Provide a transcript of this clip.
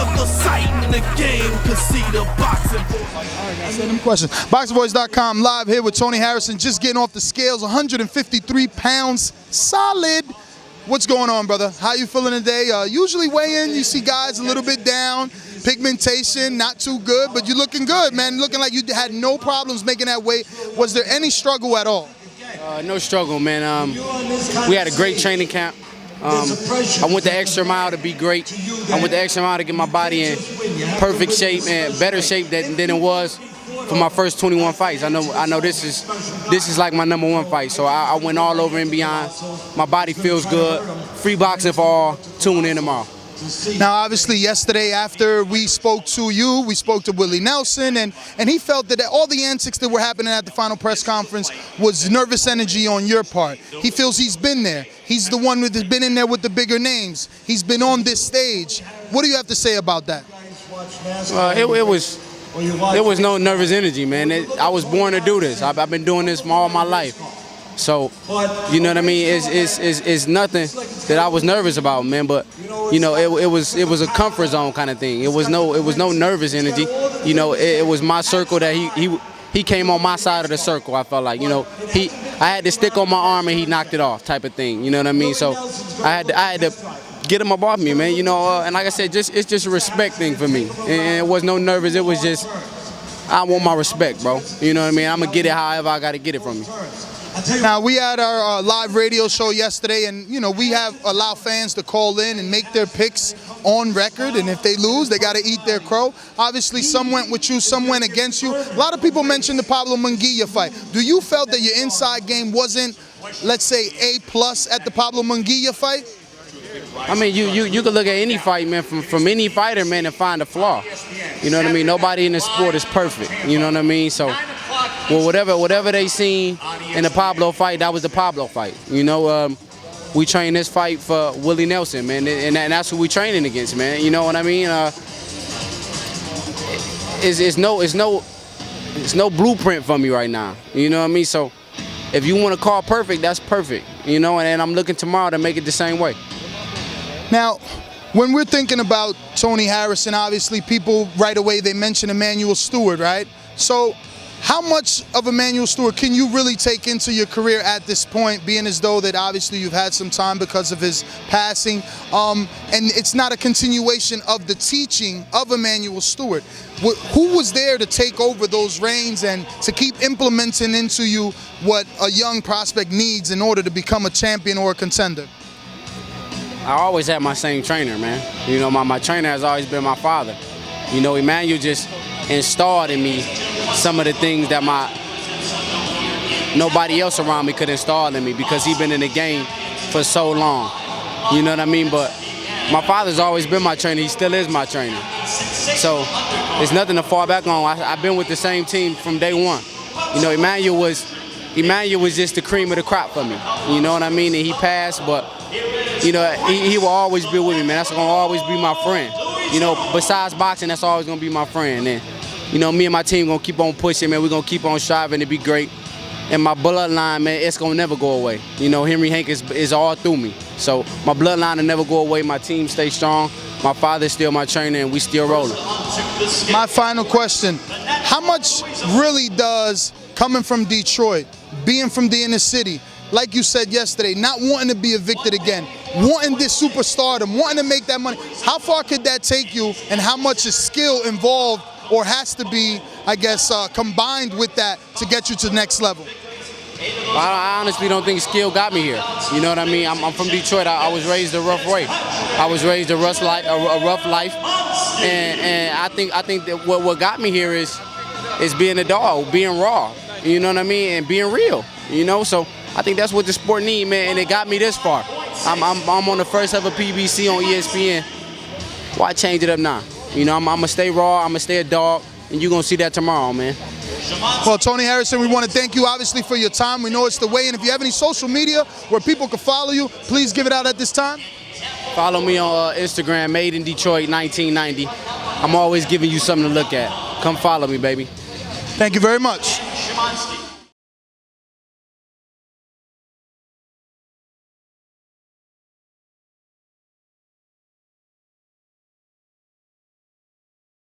another sight in the game, cause see the boxing voice. All right, now send them questions. ThaBoxingvoice.com live here with Tony Harrison, just getting off the scales, 153 pounds, solid. What's going on, brother? How you feeling today? Usually weigh in, you see guys a little bit down, pigmentation, not too good, but you're looking good, man. Looking like you had no problems making that weight. Was there any struggle at all? No struggle, man. We had a great training camp. I went the extra mile to be great. I went the extra mile to get my body in perfect shape and better shape than it was for my first 21 fights. I know this is like my #1 fight, so I went all over and beyond. My body feels good. Free boxing for all. Tune in tomorrow. Now, obviously, yesterday after we spoke to you, we spoke to Willie Nelson, and he felt that all the antics that were happening at the final press conference was nervous energy on your part. He feels he's been there. He's the one that's been in there with the bigger names. He's been on this stage. What do you have to say about that? It was no nervous energy, man. I was born to do this. I've been doing this for all my life. So, you know what I mean? It's nothing that I was nervous about, man. But you know, it was a comfort zone kind of thing. It was no nervous energy. You know, it was my circle that he came on my side of the circle. I felt like, you know, I had the stick on my arm and he knocked it off, type of thing. You know what I mean? So I had to get him above me, man. You know, and like I said, it's just a respect thing for me. And it was no nervous. It was just, I want my respect, bro. You know what I mean? I'm gonna get it however I gotta get it from you. Now, we had our live radio show yesterday, and you know, we have allowed fans to call in and make their picks on record, and if they lose, they got to eat their crow. Obviously, some went with you, some went against you. A lot of people mentioned the Pablo Munguia fight. Do you felt that your inside game wasn't, let's say, A+ at the Pablo Munguia fight? I mean, you could look at any fight, man, from any fighter, man, and find a flaw. You know what I mean? Nobody in the sport is perfect. You know what I mean? So, well, whatever they seen in the Pablo fight, that was the Pablo fight. You know, we trained this fight for Willie Nelson, man, and that's who we training against, man. You know what I mean? It's no blueprint for me right now. You know what I mean? So, if you want to call perfect, that's perfect. You know, and I'm looking tomorrow to make it the same way. Now, when we're thinking about Tony Harrison, obviously people right away, they mention Emanuel Steward, right? So how much of Emanuel Steward can you really take into your career at this point, being as though that obviously you've had some time because of his passing, and it's not a continuation of the teaching of Emanuel Steward? Who was there to take over those reins and to keep implementing into you what a young prospect needs in order to become a champion or a contender? I always had my same trainer, man. You know, my trainer has always been my father. You know, Emmanuel just installed in me some of the things that nobody else around me could install in me because he's been in the game for so long. You know what I mean? But my father's always been my trainer. He still is my trainer. So there's nothing to fall back on. I've been with the same team from day one. You know, Emmanuel was just the cream of the crop for me. You know what I mean? And he passed, but you know, he will always be with me, man. That's gonna always be my friend. You know, besides boxing, that's always gonna be my friend. And you know, me and my team gonna keep on pushing, man. We're gonna keep on striving to be great. And my bloodline, man, it's gonna never go away. You know, Henry Hank is all through me. So my bloodline will never go away. My team stays strong. My father's still my trainer, and we still rolling. My final question: how much really does coming from Detroit, being from the inner city, like you said yesterday, not wanting to be evicted again, wanting this superstardom, wanting to make that money, how far could that take you, and how much is skill involved or has to be, I guess, combined with that to get you to the next level? I honestly don't think skill got me here. You know what I mean? I'm from Detroit. I was raised a rough way. I was raised a rough life, and I think that what got me here is being a dog, being raw. You know what I mean? And being real. You know, so I think that's what the sport needs, man, and it got me this far. I'm on the first ever PBC on ESPN. Why change it up now? You know, I'm gonna stay raw, I'm gonna stay a dog, and you're gonna see that tomorrow, man. Well, Tony Harrison, we want to thank you, obviously, for your time. We know it's the way, and if you have any social media where people can follow you, please give it out at this time. Follow me on Instagram, Made in Detroit 1990. I'm always giving you something to look at. Come follow me, baby. Thank you very much.